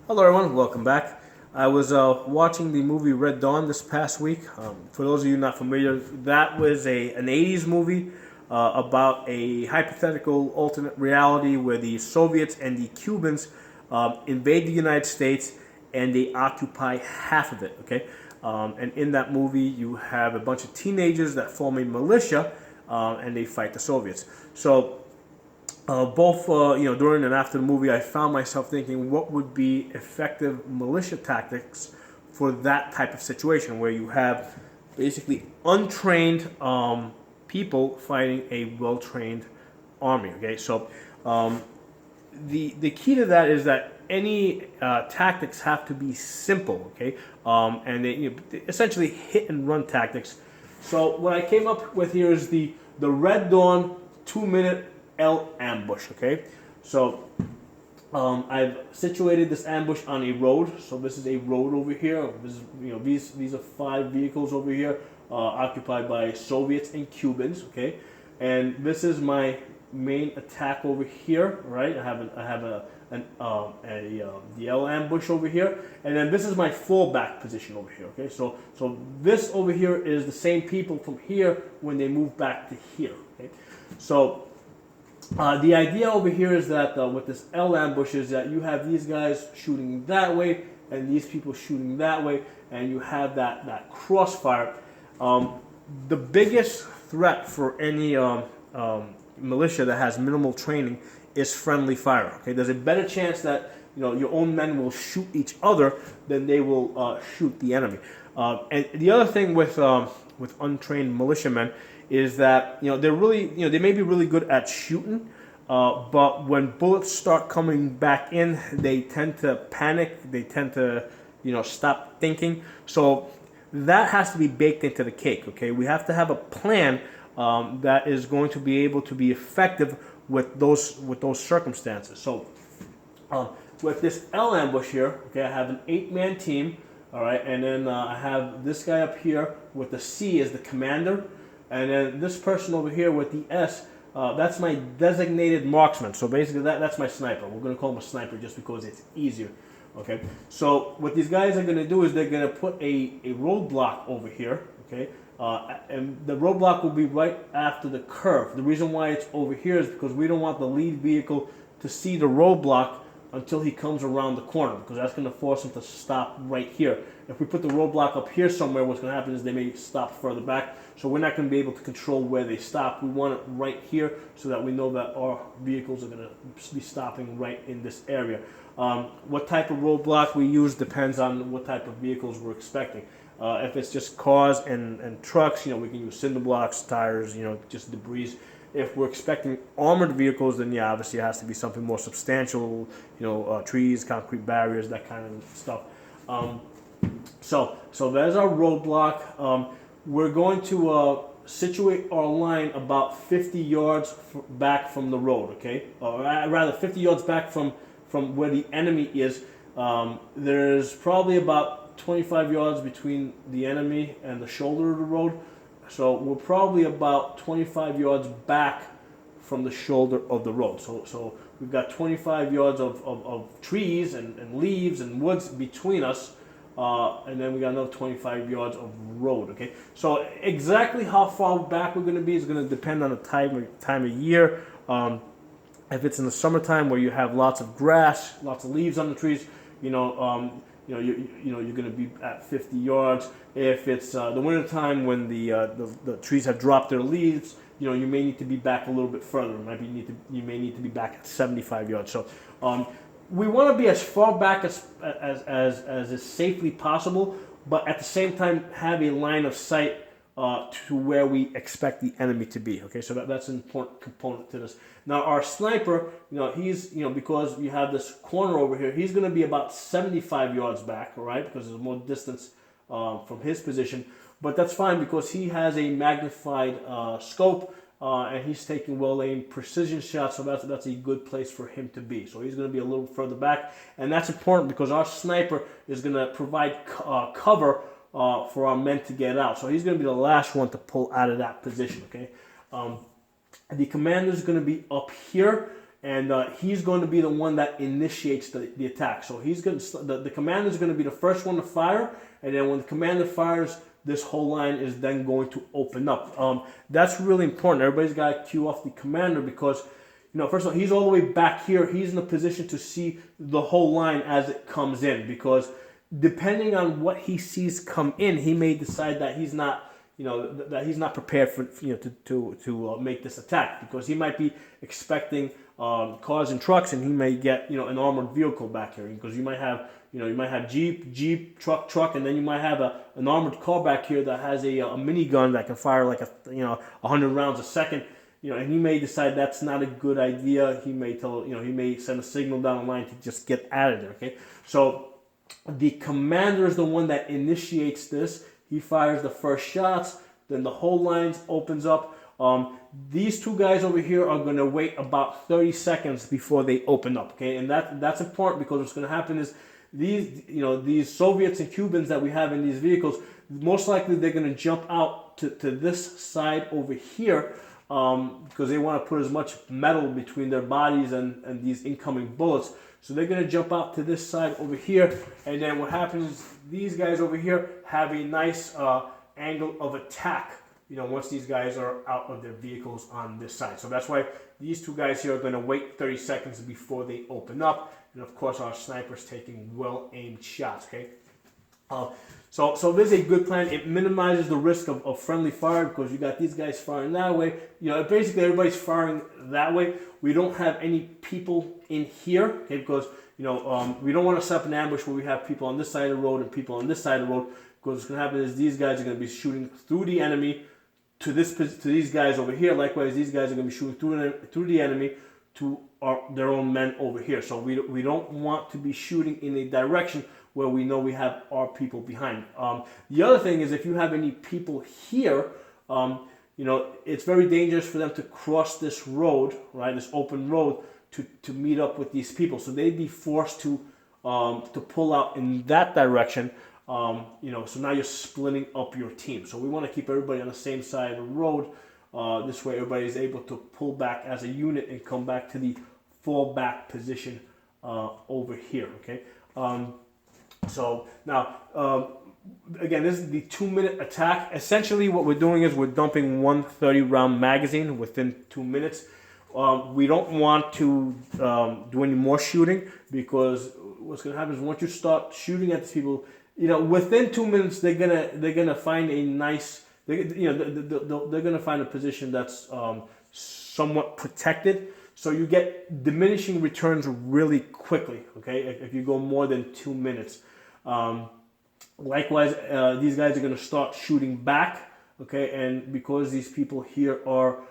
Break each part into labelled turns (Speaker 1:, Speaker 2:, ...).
Speaker 1: Hello everyone, welcome back. I was watching the movie Red Dawn this past week. For those of you not familiar, that was an 80s movie about a hypothetical alternate reality where the Soviets and the Cubans invade the United States and they occupy half of it, okay? And in that movie, you have a bunch of teenagers that form a militia and they fight the Soviets. So both during and after the movie, I found myself thinking, what would be effective militia tactics for that type of situation where you have basically untrained people fighting a well-trained army. Okay, so the key to that is that any tactics have to be simple. Okay, and they essentially hit and run tactics. So what I came up with here is the Red Dawn 2-minute L ambush. Okay, so I've situated this ambush on a road. So this is a road over here. This is, these are 5 vehicles over here occupied by Soviets and Cubans. Okay, and this is my main attack over here. Right, I have the L ambush over here, and then this is my fallback position over here. Okay, so this over here is the same people from here when they move back to here. Okay, so the idea over here is that with this L ambush is that you have these guys shooting that way and these people shooting that way, and you have that crossfire. The biggest threat for any militia that has minimal training is friendly fire. Okay, there's a better chance that your own men will shoot each other than they will shoot the enemy. And the other thing with untrained militiamen is that they're really they may be really good at shooting, but when bullets start coming back in, they tend to panic. They tend to stop thinking. So that has to be baked into the cake. Okay, we have to have a plan that is going to be able to be effective with those circumstances. So with this L ambush here, okay, I have an 8-man team. All right, and then I have this guy up here with the C as the commander. And then this person over here with the S, that's my designated marksman. So basically that's my sniper. We're going to call him a sniper just because it's easier. Okay. So what these guys are going to do is they're going to put a roadblock over here. Okay. And the roadblock will be right after the curve. The reason why it's over here is because we don't want the lead vehicle to see the roadblock until he comes around the corner, because that's going to force him to stop right here. If we put the roadblock up here somewhere, what's going to happen is they may stop further back. So we're not going to be able to control where they stop. We want it right here so that we know that our vehicles are going to be stopping right in this area. What type of roadblock we use depends on what type of vehicles we're expecting. If it's just cars and trucks, we can use cinder blocks, tires, just debris. If we're expecting armored vehicles, then yeah, obviously it has to be something more substantial, trees, concrete barriers, that kind of stuff. So there's our roadblock. We're going to situate our line about 50 yards back from the road, okay? Or rather 50 yards back from where the enemy is. There's probably about 25 yards between the enemy and the shoulder of the road. So we're probably about 25 yards back from the shoulder of the road. So we've got 25 yards of trees and leaves and woods between us, and then we got another 25 yards of road. Okay, so exactly how far back we're going to be is going to depend on the time of year. If it's in the summertime where you have lots of grass, lots of leaves on the trees, you're going to be at 50 yards. If it's the winter time when the trees have dropped their leaves, you may need to be back a little bit further. You may need to be back at 75 yards. So we want to be as far back as is safely possible, but at the same time have a line of sight to where we expect the enemy to be. Okay, so that's an important component to this. Now our sniper, he's because we have this corner over here, he's going to be about 75 yards back, all right, because there's more distance from his position. But that's fine because he has a magnified scope and he's taking well-aimed precision shots, so that's a good place for him to be. So he's going to be a little further back, and that's important because our sniper is going to provide cover for our men to get out. So he's going to be the last one to pull out of that position. Okay, the commander is going to be up here, and he's going to be the one that initiates the attack. So he's going to, the commander is going to be the first one to fire, and then when the commander fires, this whole line is then going to open up. That's really important. Everybody's got to cue off the commander because, first of all, he's all the way back here. He's in a position to see the whole line as it comes in, because depending on what he sees come in, he may decide that he's not, that he's not prepared for, to make this attack, because he might be expecting cars and trucks, and he may get, an armored vehicle back here, because you might have, Jeep, truck, and then you might have an armored car back here that has a minigun that can fire like 100 rounds a second, and he may decide that's not a good idea. He may he may send a signal down the line to just get out of there. Okay, so the commander is the one that initiates this. He fires the first shots, then the whole line opens up. These two guys over here are going to wait about 30 seconds before they open up. Okay, and that's important, because what's going to happen is these Soviets and Cubans that we have in these vehicles, most likely they're going to jump out to this side over here, because they want to put as much metal between their bodies and these incoming bullets. So they're going to jump out to this side over here, and then what happens is these guys over here have a nice angle of attack, once these guys are out of their vehicles on this side. So that's why these two guys here are going to wait 30 seconds before they open up. And of course, our sniper's taking well-aimed shots, okay? So this is a good plan. It minimizes the risk of friendly fire, because you got these guys firing that way. Basically everybody's firing that way. We don't have any people in here, okay? Because we don't want to set up an ambush where we have people on this side of the road and people on this side of the road. Because what's going to happen is these guys are going to be shooting through the enemy to these guys over here. Likewise, these guys are going to be shooting through the enemy to their own men over here. So we don't want to be shooting in a direction where we know we have our people behind. The other thing is, if you have any people here, it's very dangerous for them to cross this road, right? This open road to meet up with these people. So they'd be forced to pull out in that direction. So now you're splitting up your team. So we want to keep everybody on the same side of the road. This way everybody is able to pull back as a unit and come back to the fallback position over here, okay? So now, again, this is the 2-minute attack. Essentially what we're doing is we're dumping one 30-round magazine within 2 minutes. We don't want to do any more shooting, because what's going to happen is once you start shooting at these people, within 2 minutes they're gonna find a nice, they're gonna find a position that's somewhat protected. So you get diminishing returns really quickly, okay, if you go more than 2 minutes. Likewise, these guys are going to start shooting back, okay, and because these people here are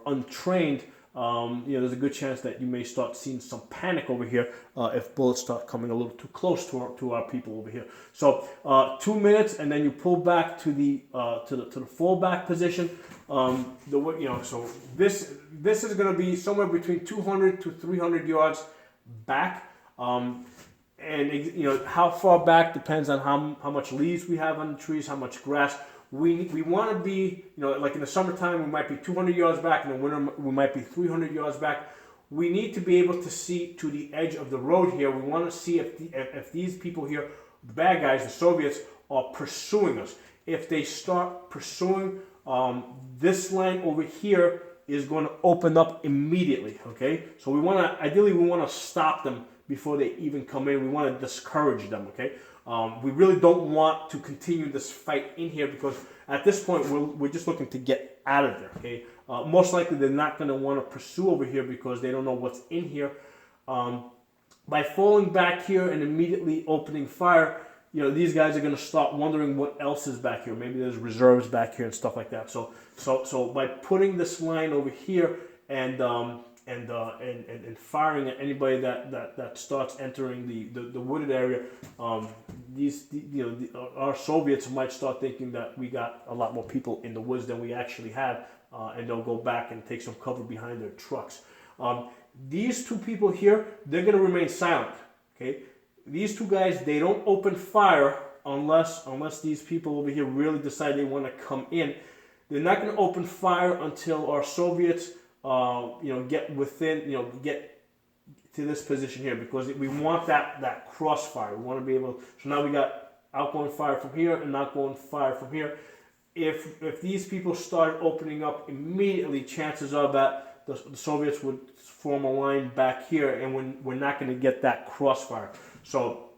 Speaker 1: untrained, there's a good chance that you may start seeing some panic over here if bullets start coming a little too close to our people over here. So 2 minutes, and then you pull back to the fallback position. So this is going to be somewhere between 200 to 300 yards back. And how far back depends on how much leaves we have on the trees, how much grass. We want to be, like in the summertime, we might be 200 yards back. In the winter, we might be 300 yards back. We need to be able to see to the edge of the road here. We want to see if these people here, the bad guys, the Soviets, are pursuing us. If they start pursuing, this line over here is going to open up immediately, okay? So ideally we want to stop them before they even come in. We want to discourage them, okay? We really don't want to continue this fight in here, because at this point we're just looking to get out of there, okay? Most likely they're not going to want to pursue over here because they don't know what's in here. By falling back here and immediately opening fire, these guys are going to start wondering what else is back here. Maybe there's reserves back here and stuff like that. So by putting this line over here and firing at anybody that starts entering the wooded area, our Soviets might start thinking that we got a lot more people in the woods than we actually have, and they'll go back and take some cover behind their trucks. These two people here, they're going to remain silent. Okay, these two guys, they don't open fire unless these people over here really decide they want to come in. They're not going to open fire until our Soviets get within, get to this position here, because we want that crossfire. We want to be able. So now we got outgoing fire from here and outgoing fire from here. If these people start opening up immediately, chances are that the Soviets would form a line back here, and we're not going to get that crossfire. So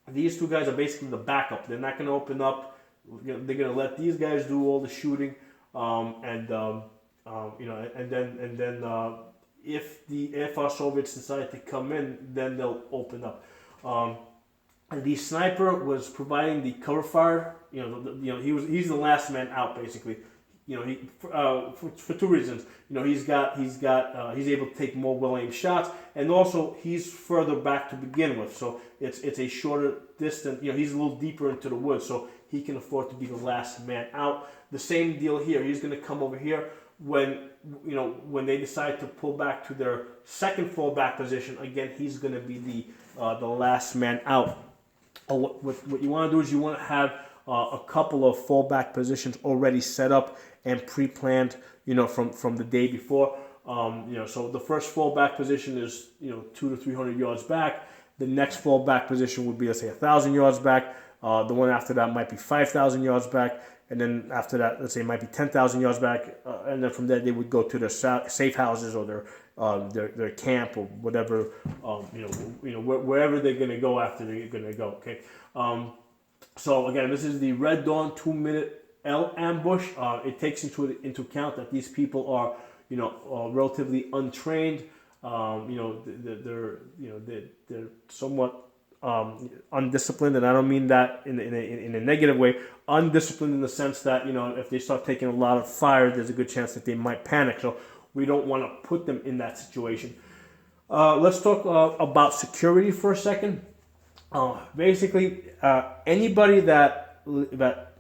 Speaker 1: these two guys are basically the backup. They're not going to open up. They're going to let these guys do all the shooting, and then if our Soviets decide to come in, then they'll open up. And the sniper was providing the cover fire. He's the last man out basically. For two reasons. He's able to take more well-aimed shots, and also he's further back to begin with. So it's a shorter distance. He's a little deeper into the woods, so he can afford to be the last man out. The same deal here. He's going to come over here when they decide to pull back to their second fallback position. Again, he's going to be the last man out. What you want to do is you want to have a couple of fallback positions already set up and pre-planned, from the day before. So the first fallback position is 200 to 300 yards back. The next fallback position would be, let's say, 1,000 yards back. The one after that might be 5,000 yards back, and then after that, let's say, it might be 10,000 yards back. And then from there, they would go to their safe houses or their camp or whatever, wherever they're going to go after they're going to go. Okay. So again, this is the Red Dawn 2-minute L ambush. It takes into account that these people are relatively untrained. They're somewhat undisciplined, and I don't mean that in a negative way. Undisciplined in the sense that if they start taking a lot of fire, there's a good chance that they might panic. So we don't want to put them in that situation. Let's talk about security for a second. Basically, anybody that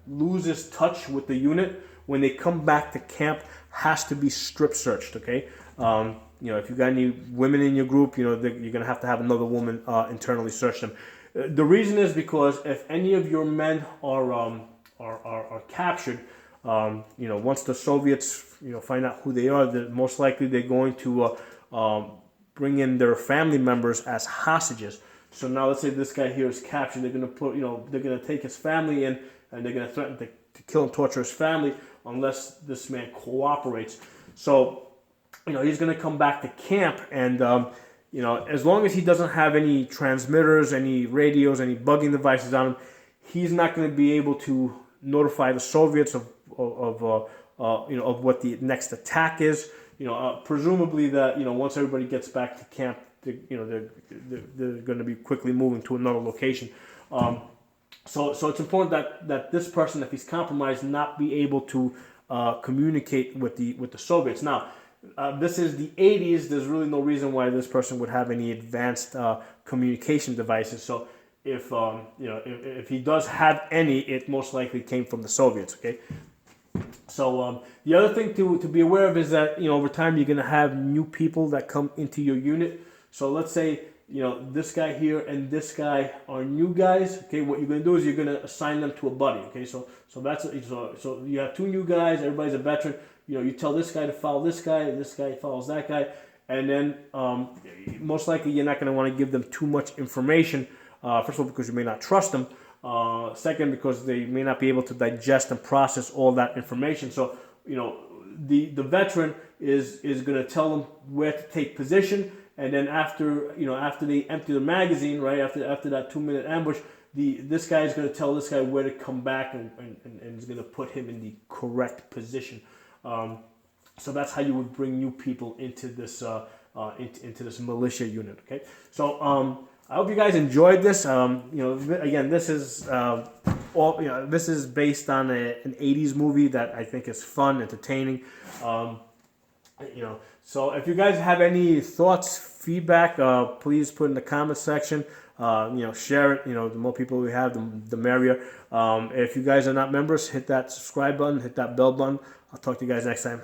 Speaker 1: loses touch with the unit when they come back to camp has to be strip searched. Okay, if you got any women in your group, you're gonna have to have another woman internally search them. The reason is because if any of your men are captured, once the Soviets find out who they are, most likely they're going to bring in their family members as hostages. So now let's say this guy here is captured. They're going to take his family in, and they're going to threaten to kill and torture his family unless this man cooperates. So, he's going to come back to camp, and as long as he doesn't have any transmitters, any radios, any bugging devices on him, he's not going to be able to notify the Soviets of what the next attack is. Presumably that once everybody gets back to camp, they're going to be quickly moving to another location. So it's important that this person, if he's compromised, not be able to communicate with the Soviets. Now, this is the 80s. There's really no reason why this person would have any advanced communication devices. So if he does have any, it most likely came from the Soviets. Okay. So the other thing to be aware of is that over time you're going to have new people that come into your unit. So let's say this guy here and this guy are new guys. Okay, what you're going to do is you're going to assign them to a buddy. Okay, so you have two new guys. Everybody's a veteran. You tell this guy to follow this guy follows that guy, and then most likely you're not going to want to give them too much information. First of all, because you may not trust them. Second, because they may not be able to digest and process all that information. So the veteran is going to tell them where to take position. And then after they empty the magazine, right after that 2-minute ambush, this guy is going to tell this guy where to come back and is going to put him in the correct position. So that's how you would bring new people into this into this militia unit. Okay, so I hope you guys enjoyed this. Again, this is this is based on an 80s movie that I think is fun, entertaining. So if you guys have any thoughts, feedback, please put in the comment section. Share it. The more people we have, the merrier. If you guys are not members, hit that subscribe button, hit that bell button. I'll talk to you guys next time.